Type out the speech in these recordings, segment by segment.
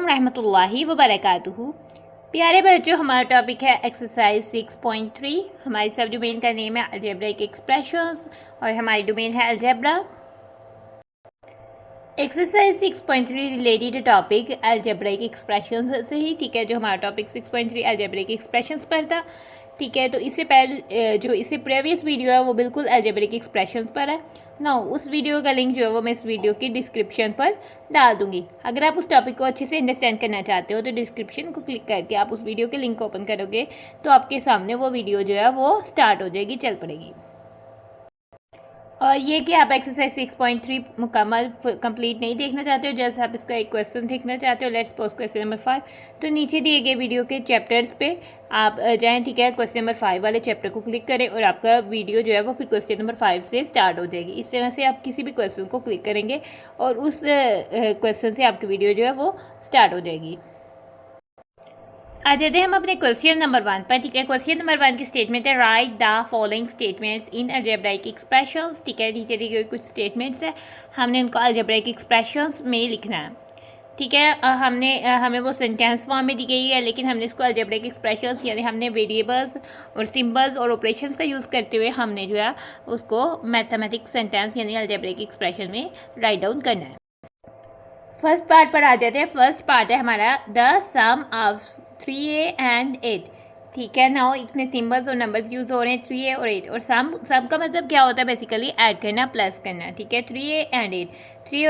अलैकुम रहमतुल्लाहि व बरकातुहू। प्यारे बच्चों, हमारा टॉपिक है एक्सरसाइज 6.3। हमारी सब डोमेन का नेम है अलजेब्रिक एक्सप्रेशंस और हमारी डोमेन है algebra. Exercise 6.3 related topic algebraic expressions से ही, ठीक है। जो हमारा टॉपिक 6.3 अलजेब्रिक एक्सप्रेशंस पर था, ठीक है। तो इससे पहले जो इससे प्रीवियस वीडियो है वो बिल्कुल अलजेब्रिक एक्सप्रेशंस पर है ना। उस वीडियो का लिंक जो है वो मैं इस वीडियो की डिस्क्रिप्शन पर डाल दूंगी। अगर आप उस टॉपिक को अच्छे से अंडरस्टैंड करना चाहते हो तो डिस्क्रिप्शन को क्लिक करके आप उस वीडियो के लिंक ओपन करोगे तो आपके सामने वो वीडियो जो है वो स्टार्ट हो जाएगी, चल पड़ेगी। और ये कि आप एक्सरसाइज 6.3 मुकम्मल कंप्लीट नहीं देखना चाहते हो, जैसे आप इसका एक क्वेश्चन देखना चाहते हो, लेट्स सपोज क्वेश्चन नंबर 5, तो नीचे दिए गए वीडियो के चैप्टर्स पे आप जाएं, ठीक है। क्वेश्चन नंबर 5 वाले चैप्टर को क्लिक करें और आपका वीडियो जो है वो फिर क्वेश्चन नंबर 5 से स्टार्ट हो जाएगी। इस तरह से आप किसी भी क्वेश्चन को क्लिक करेंगे और उस क्वेश्चन से आपकी वीडियो जो है वो स्टार्ट हो जाएगी। आ जाते हैं हम अपने क्वेश्चन नंबर 1 पर, ठीक है। क्वेश्चन नंबर 1 की स्टेटमेंट है right the following statements in algebraic expressions, ठीक है। नीचे दी गई कुछ स्टेटमेंट्स है, हमने उनको अलजेब्रिक एक्सप्रेशंस में लिखना है, ठीक है। हमें वो सेंटेंस फॉर्म में दी गई है, लेकिन हमने इसको अलजेब्रिक एक्सप्रेशंस यानी हमने वेरिएबल्स और सिंबल्स और ऑपरेशंस का यूज़ करते हुए हमने जो है उसको मैथमेटिक्स सेंटेंस यानी अलजेब्रिक एक्सप्रेशन में राइट डाउन करना है। फर्स्ट पार्ट पर आ जाते हैं। फर्स्ट पार्ट है हमारा the sum of 3a and 8, ठीक है। नाउ इसमें सिंबल्स और नंबर्स यूज़ हो रहे हैं 3a और 8, और सम का मतलब क्या होता है, बेसिकली ऐड करना, प्लस करना, ठीक है। 3a एंड 8, 3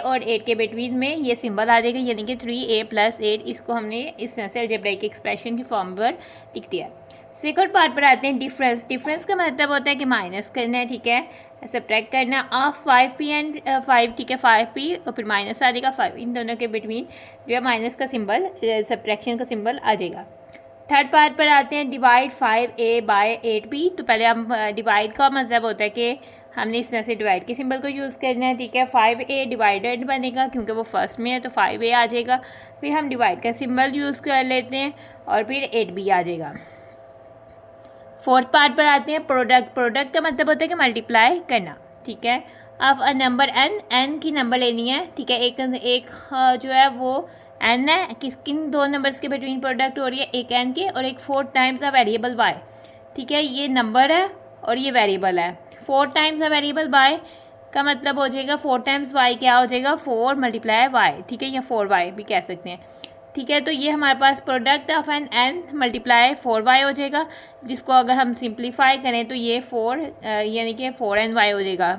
और 8 के बिटवीन में ये सिंबल आ जाएगा, यानी कि 3a + 8। इसको हमने इस तरह से अलजेब्रिक एक्सप्रेशन की फॉर्म पर लिख दिया। सेकंड पार्ट पर आते हैं डिफरेंस। डिफरेंस का मतलब होता है कि माइनस करना है, ठीक है, सब्ट्रैक्ट करना ऑफ 5p एंड 5, ठीक है। 5p और फिर माइनस आ जाएगा 5, इन दोनों के बिटवीन जो है माइनस का सिंबल, सब्ट्रैक्शन का सिंबल आ जाएगा। थर्ड पार्ट पर आते हैं डिवाइड 5a बाय 8b। तो पहले हम डिवाइड का मतलब होता है कि हमने इस तरह से डिवाइड के सिंबल को यूज़ करना है, ठीक है। 5a डिवाइडेड बनेगा क्योंकि वो फर्स्ट में है तो 5a आ जाएगा, फिर हम डिवाइड का सिंबल यूज़ कर लेते हैं और फिर 8b आ जाएगा। फोर्थ पार्ट पर आते हैं प्रोडक्ट। प्रोडक्ट का मतलब होता है कि मल्टीप्लाई करना, ठीक है। अब अ नंबर n की नंबर लेनी है, ठीक है। एक जो है वो n है, किन दो नंबर्स के बिटवीन प्रोडक्ट हो रही है, एक n के और एक 4 टाइम्स अ वेरिएबल y, ठीक है। ये नंबर है और ये वेरिएबल है। 4 टाइम्स अ वेरिएबल y का मतलब हो जाएगा 4 टाइम्स y क्या हो जाएगा, 4 × y, ठीक है, या 4y भी कह सकते हैं, ठीक है। तो ये हमारे पास product of n n × 4y हो जाएगा, जिसको अगर हम सिंप्लीफाई करें तो ये 4 यानी कि 4ny हो जाएगा।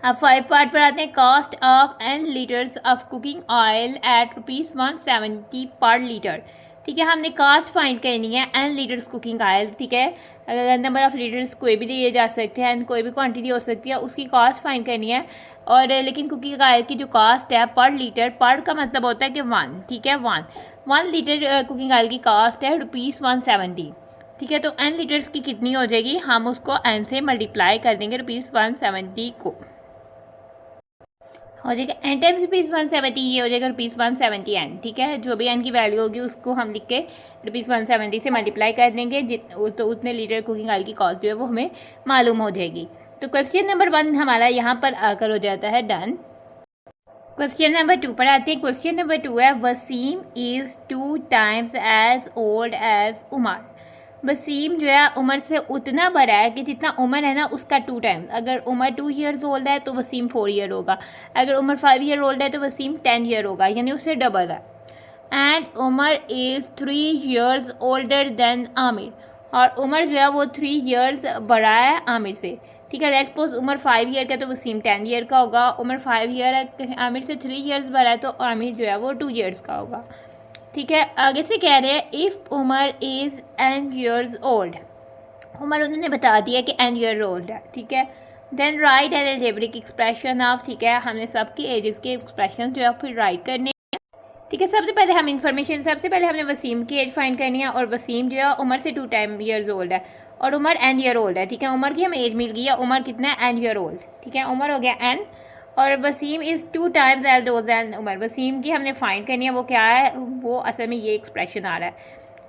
अब 5 पार्ट पर आते हैं। Cost of n litres of cooking oil eight ₹170 पर लीटर, ठीक है। हमने कास्ट फाइंड करनी है n लीटर्स कुकिंग ऑयल, ठीक है। नंबर ऑफ लीटर्स कोई भी दिए जा सकते हैं, कोई भी क्वांटिटी हो सकती है, उसकी कॉस्ट फाइंड करनी है। और लेकिन कुकिंग ऑयल की जो कॉस्ट है पर लीटर, पर का मतलब होता है कि 1, ठीक है। 1 लीटर कुकिंग ऑयल की कॉस्ट है ₹170, ठीक है। तो n लीटर्स की कितनी हो जाएगी, हम उसको n से मल्टीप्लाई कर देंगे ₹170 को, हो जाएगा n टाइम्स ₹170, ये हो जाएगा ₹170n, ठीक है। जो भी n की वैल्यू होगी उसको हम लिख के ₹170 से मल्टीप्लाई कर देंगे, तो उतने लीटर कुकिंग ऑयल की कॉस्ट जो है वो हमें मालूम हो जाएगी। तो क्वेश्चन नंबर 1 हमारा यहाँ पर आकर हो जाता है डन। क्वेश्चन नंबर 2 पर आते हैं। क्वेश्चन नंबर 2 है Waseem is 2 times as old as Umar. Waseem जो है उमर से उतना बड़ा है कि जितना उमर है ना उसका 2 टाइम्स। अगर उमर 2 ईयर्स ओल्ड है तो वसीम 4 ईयर होगा, अगर उमर 5 ईयर ओल्ड है तो वसीम 10 ईयर होगा, यानी उससे डबल है। And Umar is 3 years older than Aamir, और उमर जो है वो 3 ईयर्स बड़ा है आमिर से, ठीक है। लेट्स सपोज उमर 5 ईयर का तो वसीम 10 ईयर का होगा, उमर 5 ईयर है आमिर से 3 ईयर्स बड़ा है तो आमिर जो है वो 2 ईयर्स का होगा, ठीक है। आगे से कह रहे हैं if Umar is n years old, Umar उन्होंने बता दिया कि n ईयर ओल्ड है, ठीक है। Then write an algebraic expression of, ठीक है, हमने सबकी एजेस के एक्सप्रेशन जो है फिर राइट करने, ठीक है। सबसे पहले हमने वसीम की एज फाइंड करनी है, और वसीम जो है उमर से 2 टाइम ईयर्स ओल्ड है और उमर n ईयर ओल्ड है, ठीक है। उमर की हमें एज मिल गई है, उमर कितना है, n ईयर ओल्ड, ठीक है। उमर हो गया n और Waseem is 2 times as old as Umar. Waseem की हमने फाइंड करनी है, वो क्या है, वो असल में ये एक्सप्रेशन आ रहा है,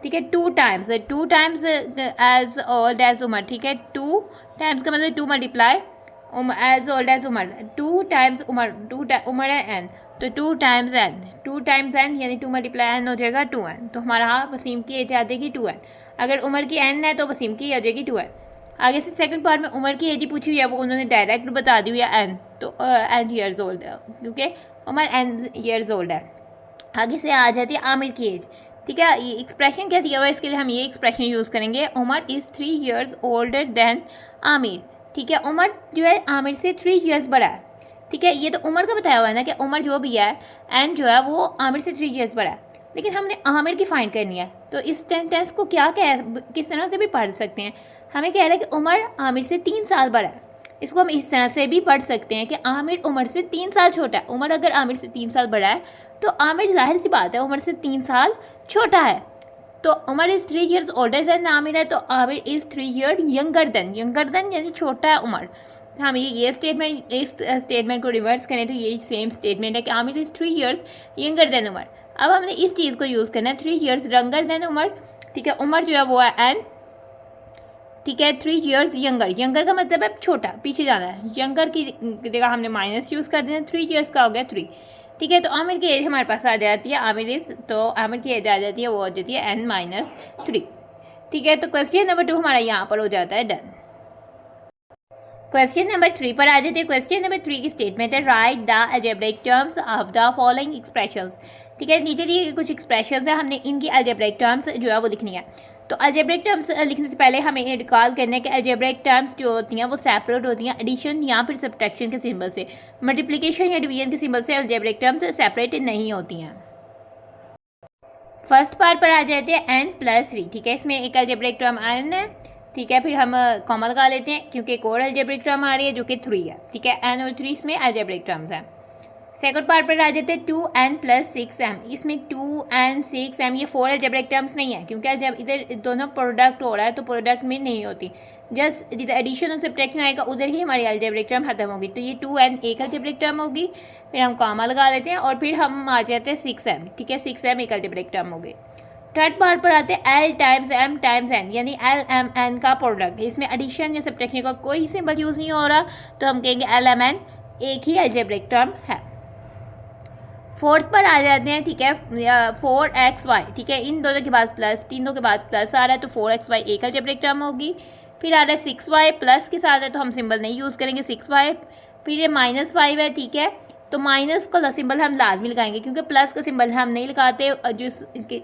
ठीक है। 2 times as old as Umar, ठीक है। 2 टाइम्स का मतलब 2 × as old as Umar, 2 times Umar, Umar है n, तो 2 टाइम्स n, 2 टाइम्स n यानी 2 मल्टीप्लाई n हो जाएगा 2n। तो हमारा वसीम की एज आ जाएगी 2n। अगर उमर की n है तो वसीम की आ जाएगी 2n। आगे से सेकंड पार्ट में उमर की एज ही पूछी हुई है, वो उन्होंने डायरेक्ट बता दी हुई है n, तो n ईयर्स ओल्ड है क्योंकि उमर n ईयर्स ओल्ड है। आगे से आ जाती है आमिर की एज। ठीक है, ये एक्सप्रेशन क्या दिया हुआ है, इसके लिए हम ये एक्सप्रेशन यूज़ करेंगे, Umar is 3 years older than Aamir. ठीक है, उमर जो है आमिर से 3 ईयर्स बड़ा है। ठीक है, ये तो उमर का बताया हुआ है ना कि उमर जो भी है एंड जो है वो आमिर से 3 ईयर्स बड़ा है, लेकिन हमने आमिर की फाइंड करनी है। तो इस सेंटेंस को क्या किस तरह से भी पढ़ सकते हैं, हमें कह रहा है कि उमर आमिर से 3 साल बड़ा है। इसको हम इस तरह से भी पढ़ सकते हैं कि आमिर उमर से 3 साल छोटा है। उमर अगर आमिर से 3 साल बड़ा है तो आमिर जाहिर सी बात है उमर से 3 साल छोटा है। तो Umar is 3 years older than Aamir है, तो Aamir is 3 year younger than यानी छोटा है उमर। हम ये स्टेटमेंट, इस स्टेटमेंट को रिवर्स करें तो यही सेम स्टेटमेंट है कि Aamir is 3 years younger than Umar. अब हमने इस चीज़ को यूज़ करना है 3 ईयर्स यंगर देन उमर। ठीक है, उमर जो है वो है एन। ठीक है, 3 ईयर्स यंगर का मतलब है छोटा, पीछे जाना है। यंगर की जगह हमने माइनस यूज़ कर देना, 3 ईयर्स का हो गया 3। ठीक है, तो आमिर की एज हमारे पास आ जाती है, आमिर की एज आ जाती है, वो हो जाती है n-3। ठीक है, तो क्वेश्चन नंबर 2 हमारा यहाँ पर हो जाता है डन। क्वेश्चन नंबर 3 पर आ जाते हैं। क्वेश्चन नंबर 3 की स्टेटमेंट है, right the algebraic terms of the following expressions. ठीक है, नीचे दिए कुछ एक्सप्रेशंस है, हमने इनकी अलजेब्रिक टर्म्स जो है वो लिखनी है। तो अलजेब्रिक टर्म्स लिखने से पहले हमें ये रिकॉल करना है कि अलजेब्रिक टर्म्स जो होती हैं वो सेपरेट होती हैं एडिशन या फिर सब्ट्रैक्शन के सिंबल से। मल्टीप्लिकेशन या डिवीजन के सिंबल से अलजेब्रिक टर्म्स सेपरेट नहीं होती हैं। फर्स्ट पार्ट पर आ जाते हैं n+3। ठीक है, इसमें एक अलजेब्रिक टर्म n है। ठीक है, फिर हम कॉमा लगा लेते हैं क्योंकि एक और अलजेब्रिक टर्म आ रही है जो कि 3 है। ठीक है, n और 3 इसमें अलजेब्रिक टर्म्स हैं। सेकंड पार्ट पर आ जाते हैं 2n+6m। इसमें 2n 6m ये 4 अलजेब्रिक टर्म्स नहीं है क्योंकि जब इधर दोनों प्रोडक्ट हो रहा है तो प्रोडक्ट में नहीं होती, जस्ट जिधर एडिशन और सब्ट्रैक्शन आएगा उधर ही हमारी अलजेब्रिक टर्म खत्म होगी। तो ये 2n एक अलजेब्रिक टर्म होगी, फिर हम कॉमा लगा लेते हैं और फिर हम आ जाते हैं 6m। ठीक है, 6m एक अलजेब्रिक टर्म होगी। थर्ड पार्ट पर आते हैं l times m times n यानी l m n का प्रोडक्ट। इसमें एडिशन या सब्ट्रैक्शन का कोई सिंबल यूज़ नहीं हो रहा, तो हम कहेंगे l m n एक ही अलजेब्रिक टर्म है। फोर्थ पर आ जाते हैं। ठीक है, 4xy। ठीक है, इन दोनों के बाद प्लस, तीनों के बाद प्लस आ रहा है तो 4xy एक अलजेब्रिक टर्म होगी। फिर आ रहा है 6y प्लस के साथ है तो हम सिंबल नहीं यूज़ करेंगे 6y। फिर ये -5 है। ठीक है, तो माइनस का सिंबल हम लाजमी लगाएंगे क्योंकि प्लस का सिंबल हम नहीं लगाते। जिस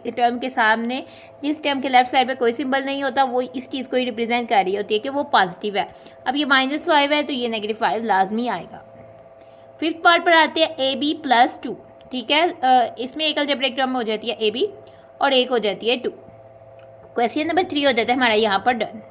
टर्म के सामने, जिस टर्म के लेफ्ट साइड पे कोई सिंबल नहीं होता वो इस चीज़ को ही रिप्रेजेंट कर रही होती है कि वो पॉजिटिव है। अब ये -5 है तो ये -5 लाजमी आएगा। फिफ्थ पार्ट पर आते हैं ab+2। ठीक है, इसमें एक अलजेब्रिक टर्म हो जाती है ab और एक हो जाती है 2। क्वेश्चन नंबर 3 हो जाता है हमारा यहाँ पर डन।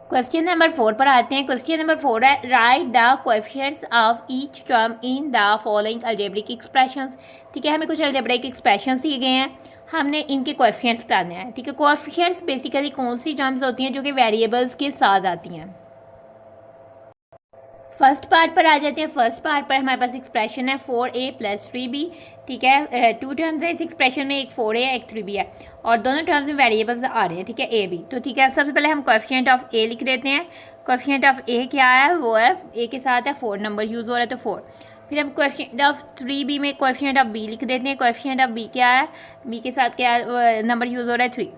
क्वेश्चन नंबर 4 पर आते हैं। क्वेश्चन नंबर 4 है, right the coefficients of each term in the following algebraic expressions. ठीक है, हमें कुछ अलजेब्रिक एक्सप्रेशंस दिए गए हैं, हमने इनके कोएफिशिएंट्स बताने हैं। ठीक है, कोएफिशिएंट्स बेसिकली कौन सी टर्म्स होती हैं जो कि वेरिएबल्स के साथ आती हैं। फर्स्ट पार्ट पर आ जाते हैं। फर्स्ट पार्ट पर हमारे पास एक्सप्रेशन है 4a + 3b। ठीक है, 2 टर्म्स है इस एक्सप्रेशन में, एक 4a है एक 3b है और दोनों टर्म्स में वेरिएबल्स आ रहे हैं। ठीक है, a b। तो ठीक है, सबसे पहले हम कोएफिशिएंट ऑफ a लिख देते हैं। कोएफिशिएंट ऑफ a क्या है, वो है a के साथ है 4, नंबर यूज़ हो रहा है तो 4। फिर हम कोएफिशिएंट ऑफ 3b में कोएफिशिएंट ऑफ b लिख देते हैं। कोएफिशिएंट ऑफ b क्या है, b के साथ क्या नंबर यूज़ हो रहा है 3।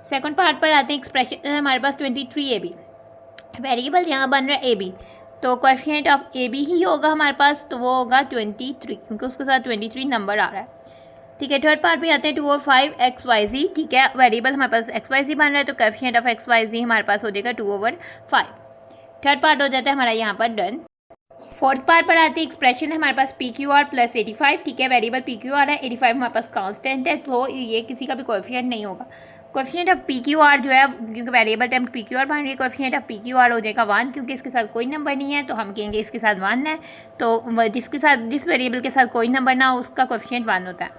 सेकंड पार्ट पर आते हैं। एक्सप्रेशन है हमारे पास 23ab, वेरिएबल यहाँ बन रहा है ab, तो कोएफिशिएंट ऑफ ए बी ही होगा हमारे पास, तो वो होगा 23 क्योंकि उसके साथ 23 नंबर आ रहा है। ठीक है, थर्ड पार्ट पे आते हैं 2 और 5 XYZ। ठीक है, वेरिएबल हमारे पास XYZ बन रहा है तो कोएफिशिएंट ऑफ XYZ हमारे पास हो जाएगा 2/5। थर्ड पार्ट हो जाता है हमारा यहाँ पर डन। फोर्थ पार्ट पर आते हैं। एक्सप्रेशन है हमारे पास PQR + 85। ठीक है, वेरिएबल PQR है, 85 हमारे पास कांस्टेंट है तो ये किसी का भी कोएफिशिएंट नहीं होगा। कोएफिशिएंट ऑफ PQR जो है, क्योंकि वेरिएबल टाइम PQR बन रही है, कोएफिशिएंट ऑफ PQR हो जाएगा 1 क्योंकि इसके साथ कोई नंबर नहीं है तो हम कहेंगे इसके साथ 1 है। तो जिस वेरिएबल के साथ कोई नंबर ना हो उसका कोएफिशिएंट 1 होता है।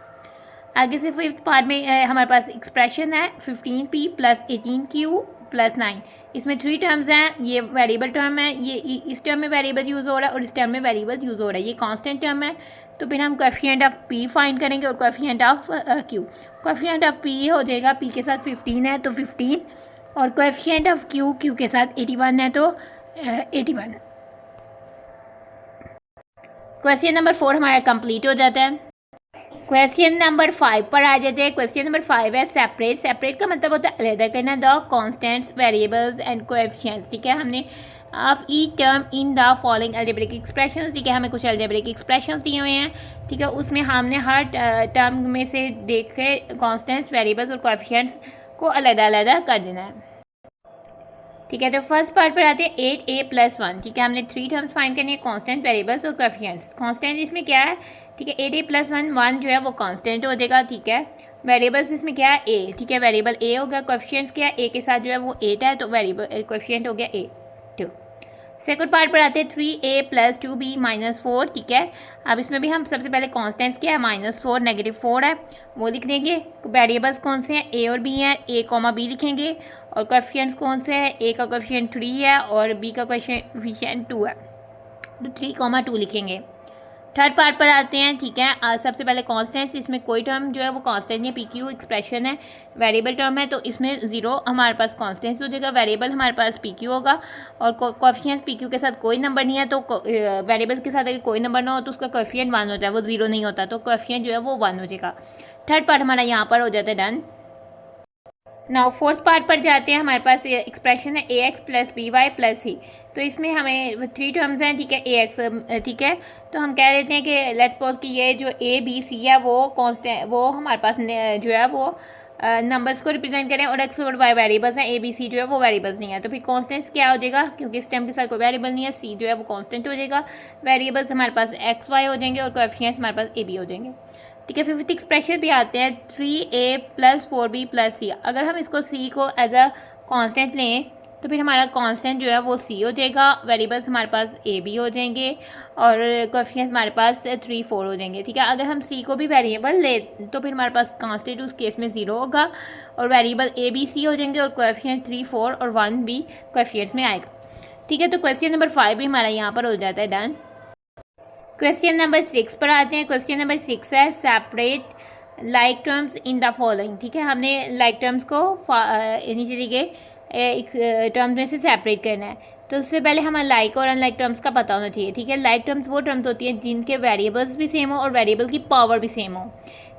आगे से फिफ्थ पार्ट में हमारे पास एक्सप्रेशन है 15p + 18q + 9। इसमें 3 टर्म्स हैं, ये वेरिएबल टर्म है, ये इस टर्म में वेरिएबल यूज़ हो रहा है और इस टर्म में वेरिएबल यूज़ हो रहा है, ये कांस्टेंट टर्म है। तो फिर हम कोएफिशिएंट ऑफ p फाइंड करेंगे और coefficient of q। Coefficient of p हो जाएगा, p के साथ 15 है तो 15 और कोएफिशिएंट ऑफ q के साथ 81 है तो 81। क्वेश्चन नंबर 4 हमारा कंप्लीट हो जाता है। क्वेश्चन नंबर 5 पर आ जाते हैं। क्वेश्चन नंबर 5 है सेपरेट। सेपरेट का मतलब होता है अलग करना, the constants variables and coefficients. ठीक है, हमने of each term in the following algebraic expressions. ठीक है, हमें कुछ अलजेब्रिक एक्सप्रेशंस दिए हुए हैं। ठीक है, उसमें हमने हर टर्म में से देख के कॉन्स्टेंट्स वेरिएबल्स और कोएफिशिएंट्स को अलग अलग कर देना है। ठीक है, तो फर्स्ट पार्ट पर आते हैं 8a+1। ठीक है, हमने 3 टर्म्स फाइंड करनी है, कांस्टेंट, वेरिएबल्स और कोएफिशिएंट्स। कांस्टेंट इसमें क्या है? ठीक है, 8a+1 1 जो है वो कांस्टेंट हो जाएगा। ठीक है, वेरिएबल्स इसमें क्या है? a। ठीक है, वेरिएबल a होगा। कोएफिशिएंट्स क्या है? a के साथ जो है वो 8 है, तो वेरिएबल कोएफिशिएंट हो गया 2। सेकंड पार्ट पर आते हैं 3a+2b-4। ठीक है, अब इसमें भी हम सबसे पहले कांस्टेंट्स क्या है? -4 -4 है, वो लिख देंगे। वेरिएबल्स कौन से हैं? a और b हैं, a, b लिखेंगे। और कोएफिशिएंट्स कौन से हैं? a का कोएफिशिएंट 3 है और b का कोएफिशिएंट 2 है, तो 3, 2 लिखेंगे। थर्ड पार्ट पर आते हैं। ठीक है, सबसे पहले कांस्टेंट्स, इसमें कोई टर्म जो है वो कांस्टेंट नहीं, PQ एक्सप्रेशन है, वेरिएबल टर्म है, तो इसमें 0 हमारे पास कांस्टेंट्स हो जाएगा, वेरिएबल हमारे पास PQ होगा। और कोएफिशिएंट PQ के साथ कोई नंबर नहीं है, तो वेरिएबल के साथ अगर कोई नंबर ना हो तो उसका कोएफिशिएंट 1 होता है, वो 0 नहीं होता, तो कोएफिशिएंट जो है वो 1 हो जाएगा। थर्ड पार्ट हमारा यहाँ पर हो जाता है डन। नाउ फोर्थ पार्ट पर जाते हैं। हमारे पास एक्सप्रेशन है ax + by + c। तो इसमें हमें 3 टर्म्स हैं। ठीक है, ax, ठीक है, तो हम कह देते हैं कि लेट्स सपोज कि ये जो a b c है वो कांस्टेंट, वो हमारे पास जो है वो नंबर्स को रिप्रेजेंट करें, और x और y वेरिएबल्स हैं, a b c जो है वो वेरिएबल्स नहीं है, तो फिर कांस्टेंट्स क्या हो जाएगा? क्योंकि इस टर्म के साथ कोई वेरिएबल नहीं है, c जो है वो कांस्टेंट हो जाएगा, वेरिएबल्स हमारे पास x y हो जाएंगे और कोएफिशिएंट्स हमारे पास a b हो जाएंगे। ठीक है, फिफ्थ एक्सप्रेशन भी आते हैं 3a + 4b + c। अगर हम इसको c को एज अ कांस्टेंट लें तो फिर हमारा कांस्टेंट जो है वो c हो जाएगा, वेरिएबल्स हमारे पास a b हो जाएंगे और कोएफिशिएंट्स हमारे पास 3 4 हो जाएंगे। ठीक है, अगर हम c को भी वेरिएबल ले तो फिर हमारे पास कांस्टेंट उस केस में 0 होगा और वेरिएबल a b c हो जाएंगे और कोएफिशिएंट 3 4 और 1 भी कोएफिशिएंट्स में आएगा। ठीक है, तो क्वेश्चन नंबर 5 भी हमारा यहाँ पर हो जाता है डन। क्वेश्चन नंबर 6 पर आते हैं। क्वेश्चन नंबर 6 है separate like terms in the following. ठीक है, हमने लाइक टर्म्स को नीचे दिए गए टर्म्स में से सेपरेट करना है, तो उससे पहले हमें लाइक और अनलाइक टर्म्स का पता होना चाहिए। ठीक है, लाइक टर्म्स वो टर्म्स होती हैं जिनके वेरिएबल्स भी सेम हो और वेरिएबल की पावर भी सेम हो।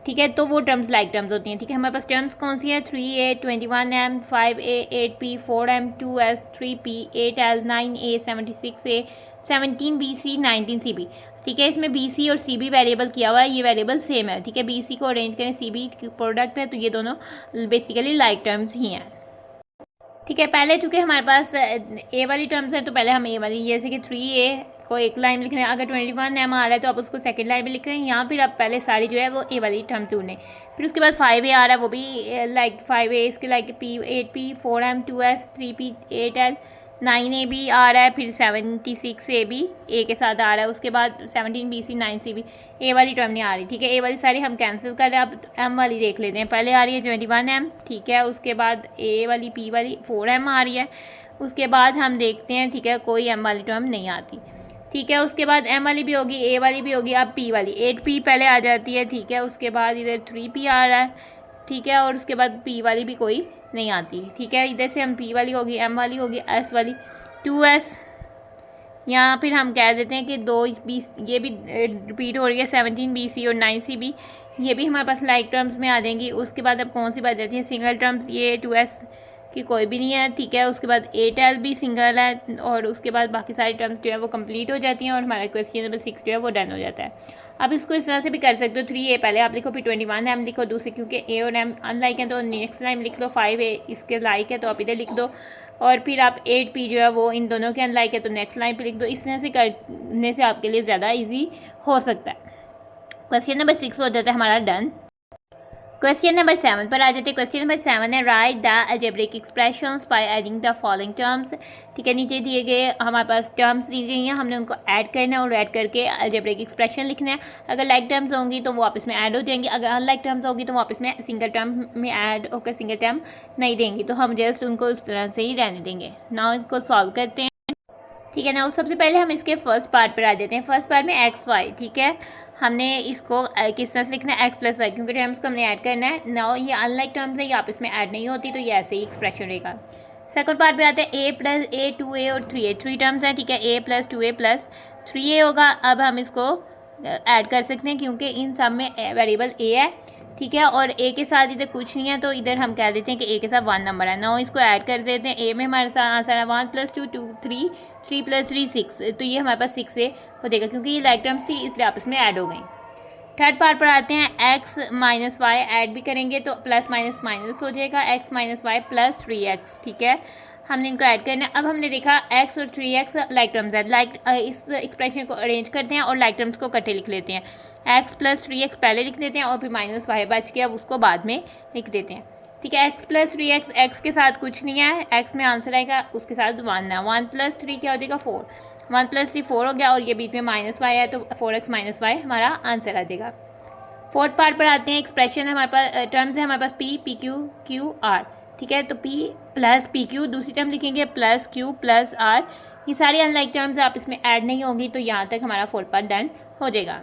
ठीक है, तो वो टर्म्स लाइक टर्म्स होती हैं। ठीक है, हमारे पास टर्म्स कौन सी हैं? 3a 21m 5a 8p 4m 2s 3p 8l 9a 76a 17bc 19cb। ठीक है, इसमें बी सी और सी बी वेरिएबल किया हुआ है, ये वेरिएबल सेम है। ठीक है, बी सी को अरेंज करें, सी बी प्रोडक्ट है, तो ये दोनों बेसिकली लाइक टर्म्स ही हैं। ठीक है, पहले चूँकि हमारे पास ए वाली टर्म्स हैं तो पहले हम ए वाली, जैसे कि 3a को एक लाइन में लिख रहे हैं, अगर 21m आ रहा है तो आप उसको सेकंड लाइन में लिख रहे हैं, यहाँ फिर आप पहले सारी जो है वो ए वाली टर्म ढूंढें। फिर उसके बाद 5a आ रहा है, वो भी लाइक 5a, इसके like p 8p 4m 2s 3p 8l 9a भी आ रहा है, फिर 76a भी a के साथ आ रहा है, उसके बाद 17bc 9cb a वाली टर्म नहीं आ रही। ठीक है, a वाली सारी हम कैंसिल कर रहे हैं, अब m वाली देख लेते हैं। पहले आ रही है 21m। ठीक है, उसके बाद a वाली p वाली 4m आ रही है, उसके बाद हम देखते हैं। ठीक है, कोई m वाली टर्म नहीं आती। ठीक है, उसके बाद m वाली भी होगी, a वाली भी होगी, अब p वाली 8p पहले आ जाती है। ठीक है, उसके बाद इधर 3p आ रहा है। ठीक है, और उसके बाद p वाली भी कोई नहीं आती। ठीक है, इधर से हम p वाली होगी, m वाली होगी, s वाली 2s, यहाँ फिर हम कह देते हैं कि 2b, ये भी रिपीट हो रही है, 17bc और 9cb, ये भी हमारे पास लाइक टर्म्स में आ जाएंगी। उसके बाद अब कौन सी बात जाती है? सिंगल टर्म्स, ये 2s की कोई भी नहीं है। ठीक है, उसके बाद 8l भी सिंगल है और उसके बाद बाकी सारी टर्म्स जो है वो कंप्लीट हो जाती हैं और हमारा क्वेश्चन नंबर 6 जो है वो डन हो जाता है। अब इसको इस तरह से भी कर सकते हो, 3a पहले आप लिखो, फिर 21m लिखो, दूसरे क्योंकि a और m अनलाइक है तो नेक्स्ट लाइन लिख लो, 5a इसके लाइक है तो आप इधर लिख दो, और फिर आप 8p जो है वो इन दोनों के अनलाइक है तो नेक्स्ट लाइन पे लिख दो। इस तरह से करने से आपके लिए ज़्यादा ईजी हो सकता है। क्वेश्चन नंबर 6 हो जाता है हमारा डन। क्वेश्चन नंबर 7 पर आ जाते हैं। क्वेश्चन नंबर 7 है right the algebraic expressions by adding the following terms. ठीक है, नीचे दिए गए हमारे पास टर्म्स दी गई हैं, हमने उनको ऐड करना है और ऐड करके अलजेब्रिक एक्सप्रेशन लिखना है। अगर लाइक टर्म्स होंगी तो वो आपस में ऐड हो जाएंगी, अगर अनलाइक टर्म्स होगी तो वो आपस में सिंगल टर्म में ऐड होकर सिंगल टर्म नहीं देंगी, तो हम जस्ट उनको इस तरह से ही रहने देंगे। नाउ इसको सॉल्व करते हैं। ठीक है, नाउ सबसे पहले हम इसके फर्स्ट पार्ट पर आ जाते हैं। फर्स्ट पार्ट में एक्स वाई। ठीक है, हमने इसको किस तरह से लिखना है? एक्स प्लस वाई, क्योंकि टर्म्स को हमने ऐड करना है। नाउ ये अनलाइक टर्म्स है, ये आपस में ऐड नहीं होती, तो ये ऐसे ही एक्सप्रेशन रहेगा। सेकंड पार्ट पे आते हैं a प्लस a 2a और 3a, 3 टर्म्स हैं। ठीक है, a plus 2a plus 3a होगा। अब हम इसको ऐड कर सकते हैं, क्योंकि इन सब में वेरिएबल ए है, ठीक है, और ए के साथ इधर कुछ नहीं है, तो इधर हम कह देते हैं कि ए के साथ 1 नंबर है। 9 इसको ऐड कर देते हैं। ए में हमारे साथ आंसर है 1 + 2 2 3 3 + 3 6, तो ये हमारे पास 6 से हो जाएगा, क्योंकि ये लाइक टर्म्स थी इसलिए आपस में ऐड हो गई। थर्ड पार्ट पर आते हैं। x - y ऐड भी करेंगे तो प्लस माइनस माइनस हो जाएगा, x - y + 3x, ठीक है, हमने इनको ऐड करना है। अब हमने देखा x और 3x लाइक टर्म्स है, इस एक्सप्रेशन को अरेंज करते हैं और लाइक टर्म्स को इकट्ठे लिख लेते हैं। x + 3x पहले लिख देते हैं और फिर -y बच गया, उसको बाद में लिख देते हैं, ठीक है। x + 3x, x के साथ कुछ नहीं है, x में आंसर आएगा, उसके साथ 1 है। 1 + 3 क्या हो जाएगा 4, 1 + 3 4 हो गया, और ये बीच में -y है तो 4x - y हमारा आंसर आ जाएगा। फोर्थ पार्ट पर आते हैं। एक्सप्रेशन है हमारे पास, टर्म्स है हमारे पास p, pq, qr, ठीक है, तो p + pq, दूसरी टर्म लिखेंगे +q + r, ये सारी अनलाइक टर्म्स आप इसमें ऐड नहीं होंगी, तो यहाँ तक हमारा फोर्थ पार्ट डन हो जाएगा,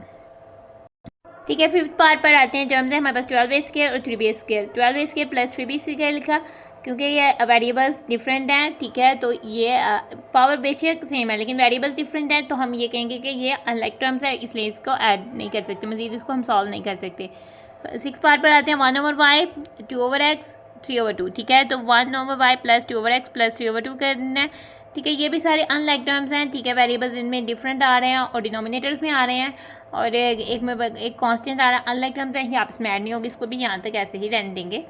ठीक है। फिफ्थ पार्ट पर आते हैं। टर्म्स है हमारे पास 12 बेस स्केयर और 3 base square. 12 base square + 3 base square लिखा, क्योंकि ये वेरिएबल्स डिफरेंट हैं, ठीक है, तो ये पावर बेशक सेम है लेकिन वेरिएबल्स डिफरेंट हैं, तो हम ये कहेंगे कि ये अनलाइक टर्म्स है, इसलिए इसको ऐड नहीं कर सकते, मजीद इसको हम सॉल्व नहीं कर सकते। 6 पार्ट पर आते हैं। 1/y 2/x 3/2, ठीक है, तो 1/y + 2/x + 3/2 करना है, ठीक है। ये भी सारे अनलाइक टर्म्स हैं, ठीक है, वेरिएबल्स इनमें डिफरेंट आ रहे हैं और डिनोमिनेटर्स में आ रहे हैं, और एक में एक कांस्टेंट आ रहा है। अनलाइक टर्म्स हैं, ये आपस में ऐड नहीं होगी, इसको भी यहाँ तक ऐसे ही रहने देंगे,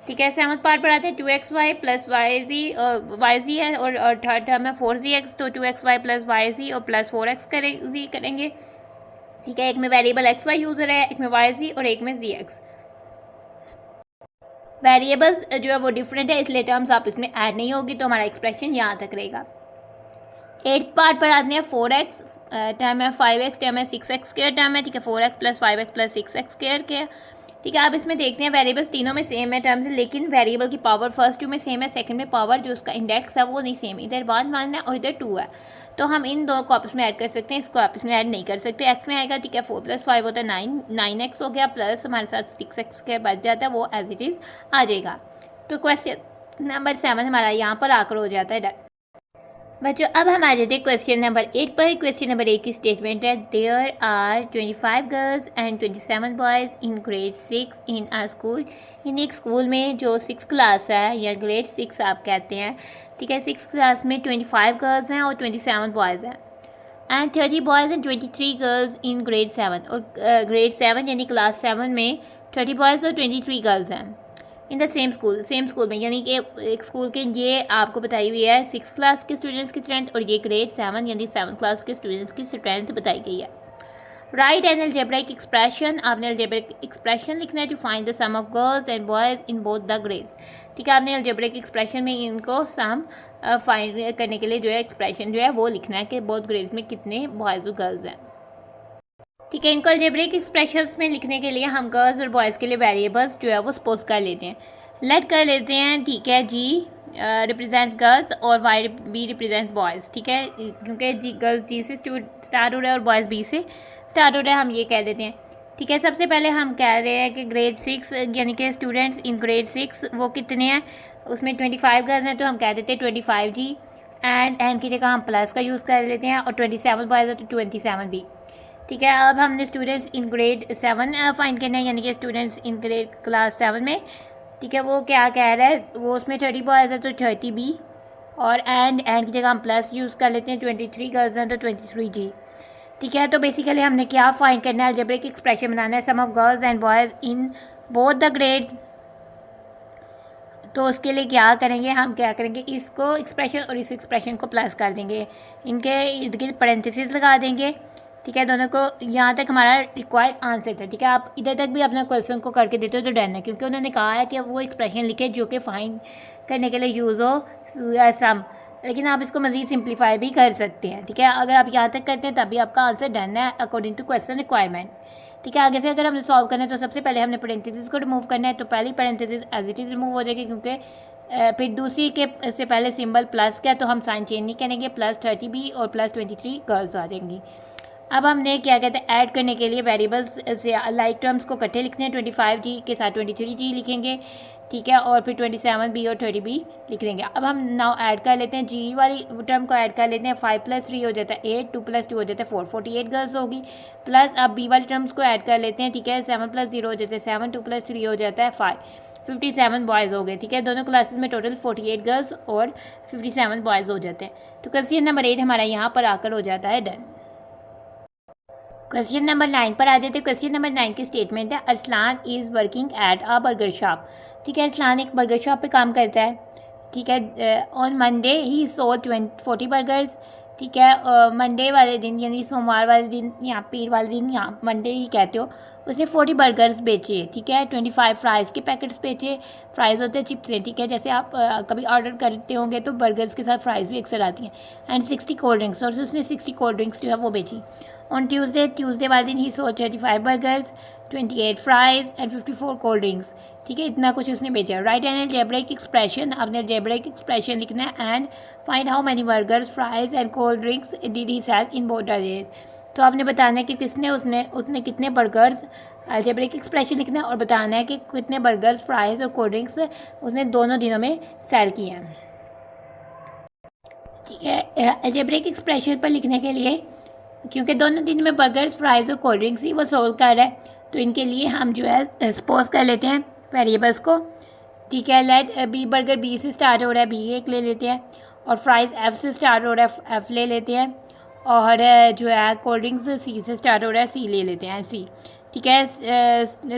ठीक है। 7th पार्ट पर आते हैं। 2xy + yz है, और थर्ड टर्म है 4zx, तो 2xy + yz और +4x करेंगे, ठीक है। एक में वेरिएबल xy यूज हो रहा है, एक में yz और एक में zx। वेरिएबल्स जो है वो डिफरेंट है, इसलिए टर्म्स आप इसमें ऐड नहीं होगी, तो हमारा एक्सप्रेशन यहाँ तक रहेगा। 8th पार्ट पर आते हैं। 4x टर्म है, 5x टर्म है, 6x स्क्वायर टर्म है, ठीक है, 4x + 5x + 6x स्क्वायर के, ठीक है। आप इसमें देखते हैं वेरिएबल्स तीनों में सेम है टर्म्स, लेकिन वेरिएबल की पावर फर्स्ट 2 में सेम है, सेकंड में पावर जो उसका इंडेक्स है वो नहीं सेम, इधर 1 1 है और इधर 2 है, तो हम इन दो को आपस में ऐड कर सकते हैं, इसको आपस में ऐड नहीं कर सकते। x में आएगा, ठीक है, 4 + 5 होता है 9, 9x हो गया, प्लस हमारे साथ 6x के बच जाता है, वो एज इट इज़ आ जाएगा। तो क्वेश्चन नंबर 7 हमारा यहाँ पर आकर हो जाता है। बच्चों अब हम आ जाते हैं क्वेश्चन नंबर 8 पर। क्वेश्चन नंबर 8 की स्टेटमेंट है, there are 25 girls and 27 boys in grade 6 in a school. In एक स्कूल में जो 6 क्लास है या ग्रेड 6 आप कहते हैं, ठीक है, 6 क्लास में 25 गर्ल्स हैं और 27 बॉयज़ हैं, and 30 boys and 23 girls in grade 7, और ग्रेड 7 यानी क्लास 7 में 30 बॉयज़ और 23 गर्ल्स हैं इन द सेम स्कूल में, यानी कि एक स्कूल के ये आपको बताई हुई है 6 क्लास के स्टूडेंट्स की स्ट्रेंथ, और ये ग्रेड 7 यानी 7th क्लास के स्टूडेंट्स की स्ट्रेंथ बताई गई है। राइट एन अलजेब्रिक एक्सप्रेशन, आपने अलजेब्रिक एक्सप्रेशन लिखना है to find the sum of girls and boys in both the grades, ठीक है, आपने अलजेब्रिक एक्सप्रेशन में इनको सम फाइंड करने के लिए जो है एक्सप्रेशन जो है वो लिखना है कि बोथ ग्रेड्स में कितने बॉयज़ और गर्ल्स हैं, ठीक है। इनको अलजेब्रिक एक्सप्रेशंस में लिखने के लिए हम गर्ल्स और बॉयज़ के लिए वेरिएबल्स जो है वो सपोज कर लेते हैं, लेट कर लेते हैं, ठीक है। जी रिप्रेजेंट गर्ल्स और वाई बी रिप्रेजेंट बॉयज़, ठीक है, क्योंकि जी गर्ल्स जी से स्टार्ट हो रहा है और बॉयज़ बी से स्टार्ट हो रहा है, हम ये कह देते हैं, ठीक है। सबसे पहले हम कह रहे हैं कि ग्रेड 6 यानी कि स्टूडेंट्स इन ग्रेड 6 वो कितने हैं, उसमें 25 गर्ल्स हैं, तो हम कह देते हैं 25 जी, एंड की जगह हम प्लस का यूज़ कर लेते हैं, और 27 बॉयज़ है तो 27 बी, ठीक है। अब हमने स्टूडेंट्स इन ग्रेड 7 फाइंड करना है, यानी कि स्टूडेंट्स इन ग्रेड क्लास 7 में, ठीक है, वो क्या कह रहा है, वो उसमें 30 बॉयज़ है तो 30 बी, और एंड की जगह हम प्लस यूज़ कर लेते हैं, 23 गर्ल्स हैं तो 23 जी, ठीक है। तो बेसिकली हमने क्या फाइंड करना है, अलजेब्रिक एक्सप्रेशन बनाना है, sum of girls and boys in both the grade, तो उसके लिए क्या करेंगे, हम क्या करेंगे, इसको एक्सप्रेशन और इस एक्सप्रेशन को प्लस कर देंगे, इनके इर्द गिर्द पैरेंथेसिस लगा देंगे, ठीक है, दोनों को। यहाँ तक हमारा रिक्वायर्ड आंसर था, ठीक है। आप इधर तक भी अपने क्वेश्चन को करके देते हो तो डन है, क्योंकि उन्होंने कहा है कि वो एक्सप्रेशन लिखे जो कि फाइंड करने के लिए यूज़ हो सम, लेकिन आप इसको मज़ीद सिंप्लीफाई भी कर सकते हैं, ठीक है। अगर आप यहाँ तक करते हैं तभी आपका आंसर डन है अकॉर्डिंग टू क्वेश्चन रिक्वायरमेंट, ठीक है। आगे से अगर हमने सॉल्व करना है तो सबसे पहले हमने पैरेंथेसिस को रिमूव करना है, तो पहली parenthesis as it is remove हो जाएगी, क्योंकि फिर दूसरी के से पहले सिंबल प्लस का, तो हम साइन चेंज नहीं करेंगे, +30 भी और +23 गर्ल्स आ जाएंगी। अब हमने क्या कहते हैं ऐड करने के लिए वेरिएबल्स से लाइक टर्म्स को इकट्ठे लिखते हैं। 25G के साथ 23G लिखेंगे, ठीक है, और फिर 27B और 30B लिख देंगे। अब हम नाउ ऐड कर लेते हैं, जी वाली टर्म को ऐड कर लेते हैं। 5 + 3 हो जाता है 8, 2 + 2 हो जाता है 4, 48 गर्ल्स होगी। प्लस अब बी वाली टर्म्स को ऐड कर लेते हैं, ठीक है। 7 + 0 हो जाता है 7, 2 + 3 हो जाता है 5, 57 बॉयज़ हो गए, ठीक है। दोनों क्लासेस में टोटल 48 गर्ल्स और 57 बॉयज़ हो जाते हैं। तो क्वेश्चन नंबर 8 हमारा यहाँ पर आकर हो जाता है डन। क्वेश्चन नंबर 9 पर आ जाते हैं। क्वेश्चन नंबर 9 की स्टेटमेंट है, Arsalan is working at a burger shop, ठीक है। अरसलान एक बर्गर शॉप पे काम करता है, ठीक है। On Monday he sold 40 burgers, ठीक है। मंडे वाले दिन यानी सोमवार वाले दिन या पीर वाले दिन, यहाँ मंडे ही कहते हो, उसने 40 बर्गर्स बेचे, ठीक है। 25 फ्राइज़ के पैकेट्स बेचे। फ्राइज़ होते हैं चिप्स हैं, ठीक है। जैसे आप कभी ऑर्डर करते होंगे तो बर्गर्स के साथ फ्राइज़ भी अक्सर आती हैं। एंड 60 कोल्ड ड्रिंक्स, और उसने 60 कोल्ड ड्रिंक्स जो है वो बेची। ऑन ट्यूसडे वाले दिन ही sold 35 burgers, 28 fries and 54 cold drinks, ठीक है। इतना कुछ उसने बेचा। राइट एन अलजेब्रिक एक्सप्रेशन, आपने अलजेब्रिक एक्सप्रेशन लिखना है and find how many burgers fries and cold drinks did he sell in both days. तो आपने बताना है कि उसने कितने बर्गर्स, अलजेब्रिक एक्सप्रेशन लिखना है और बताना है कि कितने बर्गर्स फ्राइज़ और कोल्ड ड्रिंक्स उसने दोनों दिनों में सेल किए हैं, ठीक है। अलजेब्रिक एक्सप्रेशन पर लिखने के लिए, क्योंकि दोनों दिन में बर्गर्स फ्राइज़ और कोल्ड ड्रिंक्स ही वो सोल्व कर रहा है, तो इनके लिए हम जो है सपोज कर लेते हैं वेरिएबल्स को, ठीक है। लेट बी, बर्गर बी से स्टार्ट हो रहा है, बी एक ले लेते हैं, और फ्राइज़ एफ से स्टार्ट हो रहा है, एफ ले लेते हैं, और जो है कोल्ड ड्रिंक्स सी से स्टार्ट हो रहा है, सी ले लेते हैं, सी, ठीक है।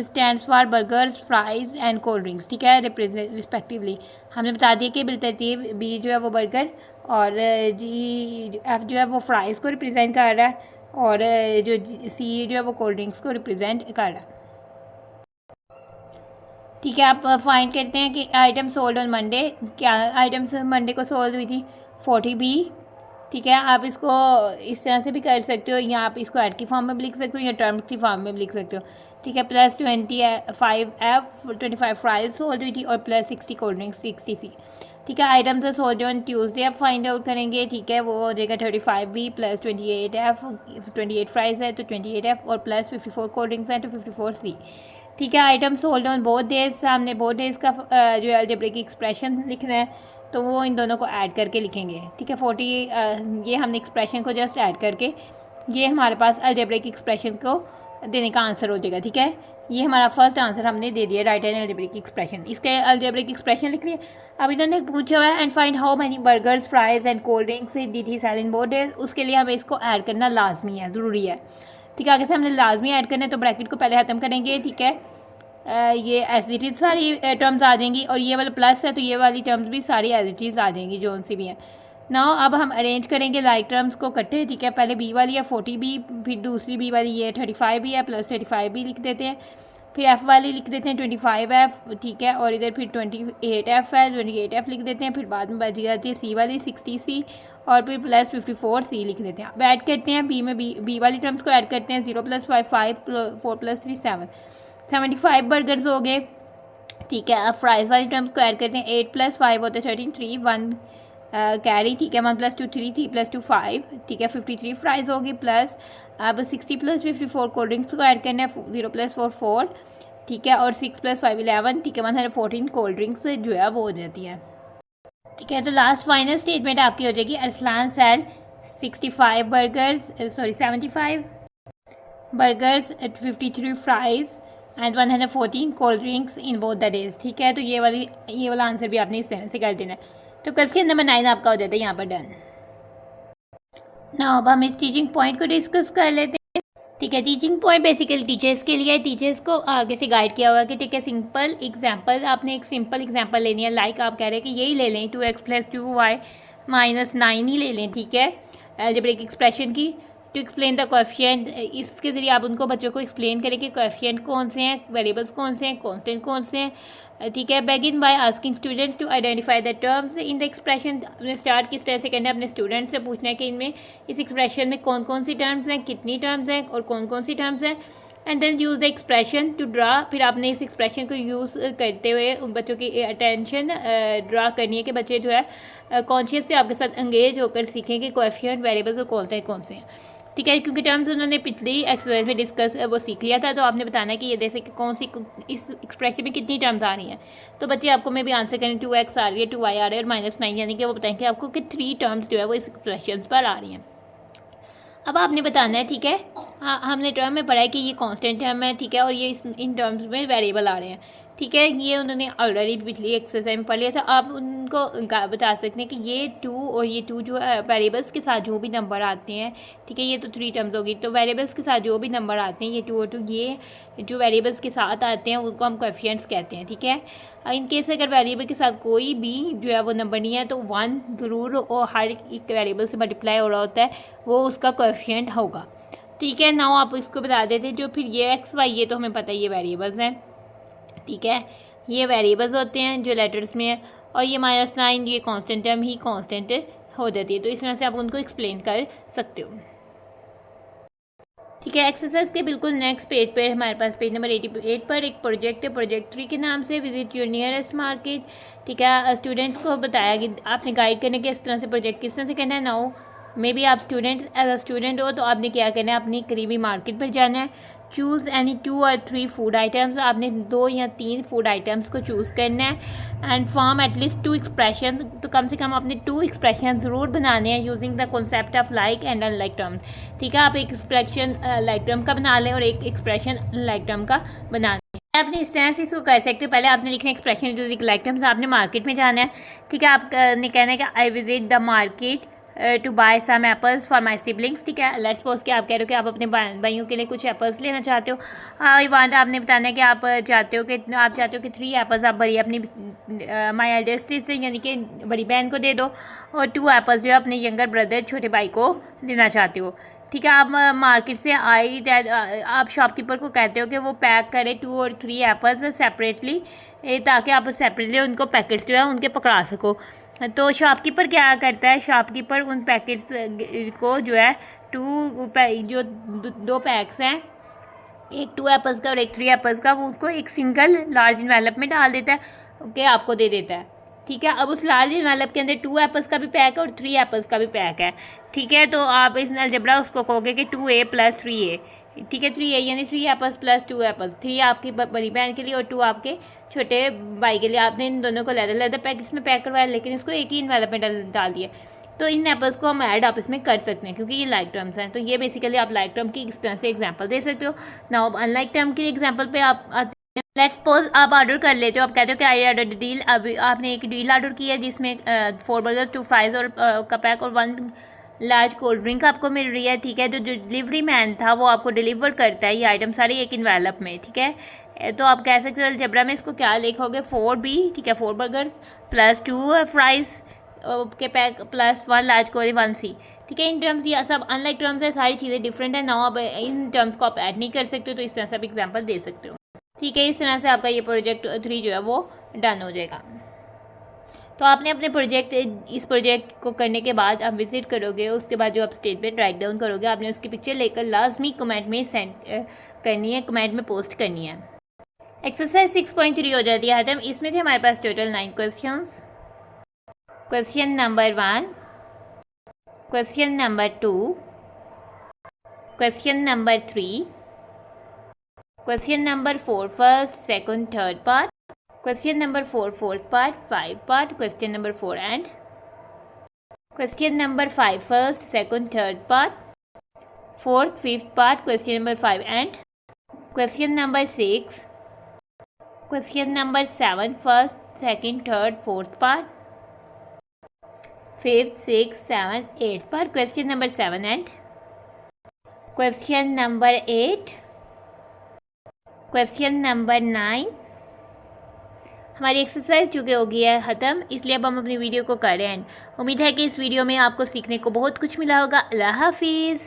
Stands for burgers fries and cold drinks, ठीक है, रिस्पेक्टिवली। हमने बता दिया कि बिलतरतीब बी जो है वो बर्गर और जी एफ जो है वो फ्राइज़ को रिप्रेजेंट कर रहा है, और जो सी जो है वो कोल्ड ड्रिंक्स को रिप्रेजेंट कर रहा है, ठीक है। आप फाइंड करते हैं कि आइटम सोल्ड ऑन मंडे, क्या आइटम्स मंडे को सोल्ड हुई थी 40B, ठीक है। आप इसको इस तरह से भी कर सकते हो, या आप इसको ऐड की फॉर्म में भी लिख सकते हो या टर्म्स की फॉर्म में भी लिख सकते हो, ठीक है। प्लस 25 फ्राइज सोल्ड हुई थी और प्लस 60 कोल्ड ड्रिंक्स 60C, ठीक है। आइटम्स है सोल्ड ऑन ट्यूसडे आप फाइंड आउट करेंगे, ठीक है। वो हो जाएगा 35B प्लस 28F, 28 फ्राइज़ है तो 28F और प्लस 54 कोल्ड ड्रिंक्स है तो 54C, ठीक है। Item sold on both days, सामने बोथ डेज का जो अलजेब्रिक एक्सप्रेशन लिखना है तो वो इन दोनों को ऐड करके लिखेंगे, ठीक है। 40 ये हमने एक्सप्रेशन को जस्ट ऐड करके ये हमारे पास अलजेब्रिक एक्सप्रेशन को देने का आंसर हो जाएगा, ठीक है। ये हमारा फर्स्ट आंसर हमने दे दिया, राइट एंड अलजेब्रिक एक्सप्रेशन। इसके अलजेब्रिक एक्सप्रेशन लिख लिए। अब इन्होंने पूछा हुआ है and find how many burgers fries and cold drinks did he sell in both days, उसके लिए हमें इसको ऐड करना लाजमी है, ज़रूरी है, ठीक है। आगे से हमने लाजमी ऐड करना है तो ब्रैकेट को पहले ख़त्म करेंगे, ठीक है। ये एज इट इज़ सारी टर्म्स आ जाएंगी, और ये वाला प्लस है तो ये वाली टर्म्स भी सारी एज इट इज़ आ जाएंगी जो उनसी भी हैं। नाउ अब हम अरेंज करेंगे लाइक टर्म्स को इकट्ठे, ठीक है। पहले बी वाली है 40B, फिर दूसरी बी वाली ये 35B है, प्लस 35B लिख देते हैं। फिर एफ़ वाली लिख देते हैं 25F, ठीक है। और इधर फिर 28F है, 28F लिख देते हैं। फिर बाद में बच जाती है सी वाली 60C, और फिर प्लस 54C लिख देते हैं। अब ऐड करते हैं बी में, बी वाली टर्म्स को ऐड करते हैं। 0 + 5 5, 4 + 3 7, 75 बर्गर्स हो गए, ठीक है। अब फ्राइज़ वाली टर्म्स को ऐड करते हैं। 8 + 5 होते हैं 13, 3 1 कैरी, ठीक है। 1 + 2 3, 3 + 2 5, ठीक है। 53 फ्राइज़ होगी, प्लस अब 60 + 54 कोल्ड ड्रिंक्स को ऐड करना है। 0 + 4 4, ठीक है। और 6 + 5 11, ठीक है। 114 कोल्ड ड्रिंक्स जो है वो हो जाती है, ठीक है। तो लास्ट फाइनल स्टेटमेंट आपकी हो जाएगी, Arsalan sell 75 burgers, 75 burgers, 53 fries and 114 cold drinks in both the days, ठीक है। तो ये वाला आंसर भी आपने इस तरह से कर देना है। तो क्वेश्चन नंबर 9 आपका हो जाता है यहाँ पर डन। ना अब हम इस टीचिंग पॉइंट को डिस्कस कर लेते हैं, ठीक है। टीचिंग पॉइंट बेसिकली टीचर्स के लिए, टीचर्स को आगे से गाइड किया हुआ कि ठीक है, सिंपल एग्जाम्पल, आपने एक सिंपल एग्जाम्पल लेनी है। लाइक आप कह रहे हैं कि यही ले लें 2x + 2y - 9 ही ले लें, ठीक है, अलजेब्रिक एक्सप्रेशन की। टू एक्सप्लेन द कोएफिशिएंट, इसके ज़रिए आप उनको बच्चों को एक्सप्लेन करें कि कोएफिशिएंट कौन से हैं, वेरिएबल्स कौन से हैं, कांस्टेंट कौन से हैं, ठीक है। Begin by asking students to identify the terms in the expression, अपने स्टार्ट किस तरह से करना है, अपने स्टूडेंट्स से पूछना है कि इनमें इस एक्सप्रेशन में कौन कौन सी टर्म्स हैं, कितनी टर्म्स हैं और कौन कौन सी टर्म्स हैं। And then use the expression to draw, फिर आपने इस एक्सप्रेशन को यूज़ करते हुए उन बच्चों की अटेंशन ड्रा करनी है कि बच्चे जो है कॉन्शियस से आपके साथ एंगेज होकर सीखें कि कोएफिशिएंट वेरिएबल्स कौन से हैं, ठीक है, क्योंकि टर्म्स उन्होंने पिछली एक्सरसाइज में डिस्कस वो सीख लिया था। तो आपने बताना है कि ये जैसे कि कौन सी इस एक्सप्रेशन में कितनी टर्म्स आ रही हैं। तो बच्चे आपको मैं भी आंसर करें 2x आ रही है, 2y आ रहा है और -9, यानी कि वो बताएंगे आपको कि 3 टर्म्स जो है वो इस एक्सप्रेशन पर आ रही हैं। अब आपने बताना है, ठीक है, हमने टर्म में पढ़ा है कि ये कांस्टेंट टर्म है, ठीक है, और ये इन टर्म्स में वेरिएबल आ रहे हैं, ठीक है। ये उन्होंने ऑलरेडी पिछली एक्सरसाइज में पढ़ लिया था। आप उनको बता सकते हैं कि ये 2 और ये 2 जो वेरिएबल्स के साथ जो भी नंबर आते हैं, ठीक है, ये तो 3 टर्म्स होगी, तो वेरिएबल्स के साथ जो भी नंबर आते हैं, ये 2 और 2, ये जो वेरिएबल्स के साथ आते हैं उनको हम कोएफिशिएंट्स कहते हैं, ठीक है। इन केस अगर वेरिएबल के साथ कोई भी जो है वो नंबर नहीं है तो 1 ज़रूर और हर एक वेरिएबल से मल्टीप्लाई हो रहा होता है, वो उसका कोएफिशिएंट होगा, ठीक है। नाउ आप इसको बता देते हैं, जो फिर ये एक्स वाई ये तो हमें पता है ये वेरिएबल्स हैं, ठीक है, ये वेरिएबल्स होते हैं जो लेटर्स में है, और ये -9 ये कांस्टेंट टर्म ही कांस्टेंट हो जाती है। तो इस तरह से आप उनको एक्सप्लेन कर सकते हो, ठीक है। एक्सरसाइज के बिल्कुल नेक्स्ट पेज पर हमारे पास पेज नंबर 88 पर एक प्रोजेक्ट है, प्रोजेक्ट 3 के नाम से विजिट योर नियरेस्ट मार्केट, ठीक है। स्टूडेंट्स को बताया कि आपने गाइड करने के इस तरह से प्रोजेक्ट किस तरह से करना है। नाउ मे बी आप एज अ स्टूडेंट हो तो आपने क्या करना है, अपनी करीबी मार्केट पर जाना है, चूज़ एनी 2 और 3 फूड आइटम्स, आपने 2 या 3 फूड आइटम्स को चूज़ करना है, एंड फॉर्म एटलीस्ट 2 एक्सप्रेशन, तो कम से कम अपने 2 एक्सप्रेशन ज़रूर बनाने हैं using the concept of like and unlike terms, ठीक है। आप एक एक्सप्रेशन लाइक टर्म का बना लें और एक एक्सप्रेशन लाइक टर्म का बना लें। आपने इस तरह से इसको कर सकते हो, पहले आपने लिखना है एक्सप्रेशन यूजिंग लाइक टर्म्स, आपने मार्केट में जाना है, ठीक है। आपने कहना है कि I visit the market to buy some apples for my siblings, ठीक है। लेट्स सपोज कि आप कह रहे हो कि आप अपने भाइयों के लिए कुछ एप्पल्स लेना चाहते हो। आई वांट, आपने बताना है कि आप चाहते हो कि 3 एप्पल्स आप बड़ी अपनी माई एल्डर सिस्टर यानी कि बड़ी बहन को दे दो, और 2 एप्पल्स जो अपने यंगर ब्रदर छोटे भाई को देना चाहते हो, ठीक है। आप मार्केट से आई आप शॉपकीपर को कहते हो कि वो पैक करे 2 और 3 एप्पल्स सेपरेटली, ताकि आप सेपरेटली उनको पैकेट्स जो है उनके पकड़ा सको। तो शॉपकीपर क्या करता है, शॉपकीपर उन पैकेट्स को जो है 2 पैक्स हैं, एक 2 एप्पल्स का और एक 3 एप्पल्स का, वो उसको एक सिंगल लार्ज एनवेलप में डाल देता है, ओके, आपको दे देता है, ठीक है। अब उस लार्ज एनवेलप के अंदर 2 एप्पल्स का भी पैक है और 3 एप्पल्स का भी पैक है, ठीक है। तो आप इस अलजेब्रा उसको कहोगे कि 2a + 3a, ठीक है, 3a यानी 3 एप्पल्स + 2 एप्पल्स, 3 आपकी बड़ी बहन के लिए और 2 आपके छोटे भाई के लिए। आपने इन दोनों को अलग पैकेट्स में पैक करवाया, लेकिन इसको एक ही एनवेलप में डाल दिया। तो इन एप्पल्स को हम ऐड आप इसमें कर सकते हैं क्योंकि ये लाइक टर्म्स हैं। तो ये बेसिकली आप लाइक टर्म की इस तरह से एग्जांपल दे सकते हो। नाउ अनलाइक टर्म की एग्जांपल पे आप लेट्स सपोज आप ऑर्डर कर लेते हो, आप कहते हो कि आई ऑर्डर डील। अभी आपने एक डील ऑर्डर किया जिसमें 4 बर्गर 2 फ्राइज़ और का पैक और 1 लार्ज कोल्ड ड्रिंक आपको मिल रही है, ठीक है। जो डिलीवरी मैन था वो आपको डिलीवर करता है ये आइटम सारी एक एनवेलप में, ठीक है। तो आप कह सकते हो अलजेब्रा में इसको क्या लिखोगे, 4b, ठीक है, 4 बर्गर्स + 2 फ्राइज़ के पैक + 1 लार्ज कोल्ड 1c, ठीक है। इन टर्म्स ये सब अनलाइक टर्म्स है, सारी चीज़ें डिफरेंट है। नाउ अब इन टर्म्स को आप ऐड नहीं कर सकते, तो इस तरह से आप एग्जाम्पल दे सकते हो, ठीक है। इस तरह से आपका ये प्रोजेक्ट 3 जो है वो डन हो जाएगा। तो आपने अपने इस प्रोजेक्ट को करने के बाद आप विजिट करोगे, उसके बाद जो आप स्टेज पे राइट डाउन करोगे, आपने उसकी पिक्चर लेकर लाजमी कमेंट में सेंड करनी है, कमेंट में पोस्ट करनी है। एक्सरसाइज 6.3 हो जाती है खत्म। इसमें थे हमारे पास total 9 questions. Question number 1, question number 2, question number 3, question number 4 first, second, third part, question number 4 fourth part, 5 part, question number 4 and question number 5 first, second, third part, 4th, 5th part, question number 5 and question number 6, question number 7 first, second, third, 4th part, 5th, 6th, 7th, 8th part, question number 7 and question number 8, question number 9। हमारी exercise चुके होगी है ख़त्म, इसलिए अब हम अपनी video को कर रहे हैं। उम्मीद है कि इस वीडियो में आपको सीखने को बहुत कुछ मिला होगा। अल्लाह हाफिज़।